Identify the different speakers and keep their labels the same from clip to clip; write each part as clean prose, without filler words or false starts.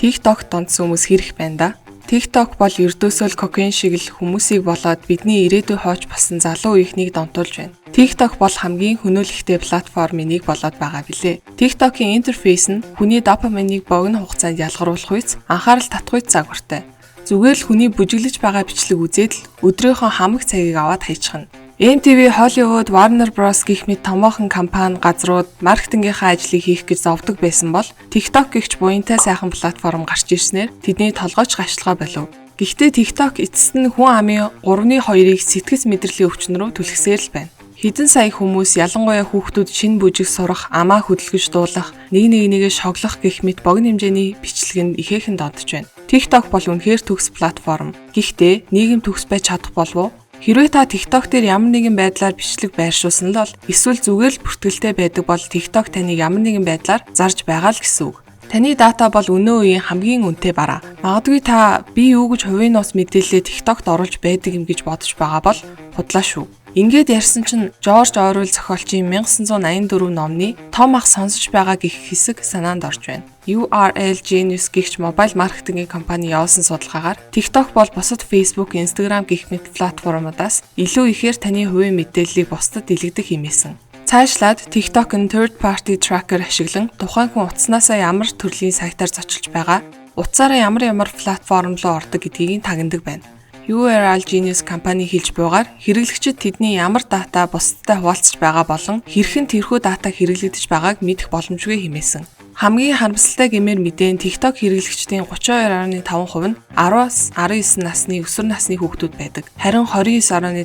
Speaker 1: TikTok донцсон хүмүүс хэрэг байна да. TikTok бол ердөөсөө л кокаин шиг л хүмүүсийг болоод бидний ирээдүй хооч болсон залуу үеийнхнийг донтуулж байна. TikTok бол хамгийн хөнөөлөлттэй платформын нэг болоод байгаа билээ. TikTok-ийн интерфейс нь хүний допаминыг богино хугацаанд ялгаруулах үйс анхаарал татах үйс загвартай. Зүгээр л хүний бүжиглэж байгаа бичлэг үзээд л өдрийнхөө хамаг цагийг аваад хайчихна. MTV, Hollywood, Warner Bros гэх мэт томоохон компани газрууд маркетингийнхаа ажлыг хийх гэж зовдөг байсан бол TikTok гэгч буянтай сайхан платформ гарч ирснээр тэдний толгойч гашилгаа болов. Гэхдээ TikTok эцэст нь хүн амын 3/2-ыг сэтгэц мэдрэлийн өвчин рүү түлхсээр л байна. Хэдэн сая хүмүүс ялангуяа хүүхдүүд шинэ бүжиг сурах, амаа хөдөлгөж дуулах, нэгээ шоглох гэх мэт богино хэмжээний бичлэгэнд ихээхэн донтож байна. TikTok бол үнэхээр төгс платформ. Гэхдээ нийгэм төгс байж чадах болов уу? Хэрвээ та TikTok дээр ямар нэгэн байдлаар бичлэг байршуулсан л бол эсвэл зүгээр л бүртгэлтэй байдаг бол TikTok таныг ямар нэгэн байдлаар зарж байгаа л гэсэн үг. Таны дата бол өнөө үеийн хамгийн үнэтэй бараа. Магадгүй та би юу гэж хувийн нууц мэдээлэлээ TikTokт оруулж байдаг юм гэж бодож байгаа бол худлаа шүү. Ингээд ярьсан чинь Жорж Орвелл зохиолчийн 1984 номны том ах сонсож байгаа гэх хэсэг санаанд орж байна. URL Genius гэгч мобайл маркетингийн компани явуулсан судалгаагаар TikTok бол бусад Facebook, Instagram гэх мэт платформудаас илүү ихээр таны хувийн мэдээллийг бусдад дэлгэдэг хэмээсэн. Цаашлаад TikTok нь third party tracker ашиглан тухайн хүн утаснасаа ямар төрлийн сайтаар зочилж байгаа, утсаараа ямар платформ руу ордог гэдгийг тагнадаг байна. URL Genius компани хэлж буйгаар хэрэглэгчид тэдний ямар дата бусдад хуваалцж байгаа болон хэрхэн тэрхүү дата хэрэглэгдэж байгааг мэдэх боломжгүй хэмээсэн. Хамгийн харамсалтай гэмээр мэдэн TikTok хэрэглэгчдийн 32.5% нь 10-аас 19 насны өсвөр насны хүүхдүүд байдаг. Харин 29.5%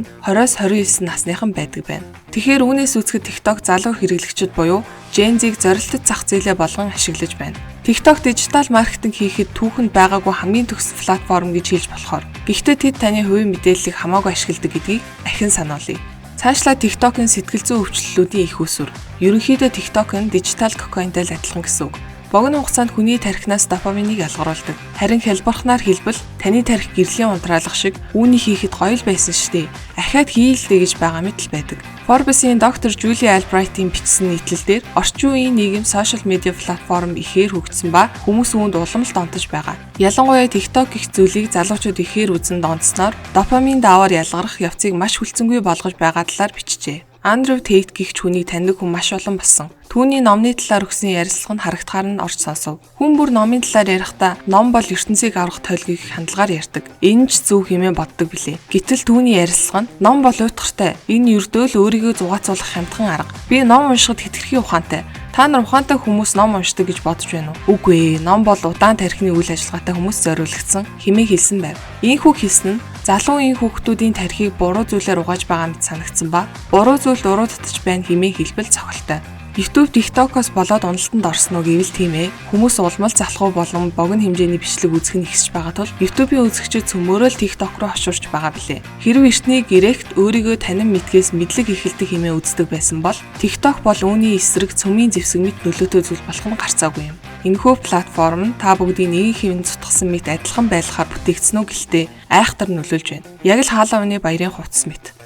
Speaker 1: нь 20-аас 29 насныхан байдаг байна. Тэгэхээр үүнээс үзэхэд TikTok залуу хэрэглэгчид буюу Gen Z-г зорилттой зах зээлээ болгон ашиглаж байна. TikTok дижитал маркетинг хийхэд түүхэнд байгаагүй хамгийн төгс платформ гэж хэлж болохоор. Гэхдээ тэд таны хувийн мэдээллийг хамаагүй ашигладаг гэдгийг ахин сануулъя. Цаашлаа TikTok-ын сэтгэл зүйн өвчлөлүүдийн их усүр. Ерөнхийдөө TikTok нь дижитал кокаинтай л адилхан гэсэн үг. Богино хугацаанд хүний тархинаас допаминыг ялгаруулдаг. Харин хялбархнаар хэлбэл таны тархи гэрлийн унтраалга шиг үүнийг хийхэд гоё л байсан штэ. Ахаад хийлдэ гэж байгаа мэт л байдаг. Forbes-ийн доктор Julie Albright-ийн бичсэн нийтлэлээр орчин үеийн нийгэм сошиал медиа платформ ихээр хөгжсөн ба хүмүүс үүнд улам л донтож байгаа. Ялангуяа TikTok гэх зүйлийг залуучууд ихээр үзэн донтсноор допамин даваар ялгарах явцыг маш хүлцэнгүй болгож байгаа талаар бичжээ. Andrew Tate гэх хүнийг таньдаг хүн маш олон болсон. Түүний номны талаар өгсөн ярилцлага нь харагдахаар нь орж сонсов. Хүн бүр номын талаар ярихдаа ном бол ертөнцийг аврах тойлгийг хандлагаар ярьдаг. Энэ ч зөв хэмээн боддог билээ. Гэтэл түүний ярилцлага нь ном бол уйтгартай. Энэ ердөө л өөрийгөө зугаацуулах хямдхан арга. Би ном уншихад хэтэрхий ухаантай. Та нар ухаантай хүмүүс ном уншдаг гэж бодож байна уу? Үгүй ээ, ном бол удаан тархины үйл ажиллагаатай хүмүүс зориулагдсан хэмээн хэлсэн байв. Ийхүү хэлсэн нь залуу үеийн хүүхдүүдийн тархийг буруу зүйлээр угааж байгаа мэт санагдсан ба буруу зүйл дуруу татж байна хэмээн хэлбэл цохолтой. YouTube TikTok-оос болоод уналтанд орсон уу гэвэл тийм ээ. Хүмүүс улмал залхуу болон богино хэмжээний бичлэг үзэх нь ихсэж байгаа тул YouTube-ийн үзэгчид цөмөөрөө л TikTok руу хошуурч байгаа билээ. Хэрв эртний гэрэгт өөрийгөө танин мэдгээс мэдлэг ихэлдэг хэмээн үздэг байсан бол TikTok бол үүний эсрэг цөмийн зэвсэг мэт нөлөөтэй зүйл болох нь гарцаагүй юм. Энэхүү платформ нь та бүгдийг нэг хэвэн цутгасан мэт адилхан байлгахаар бүтээгдсэн үү гэлтэй айхтар нөлөөлж байна. Яг л Халлоуины баярын хувцас мэт.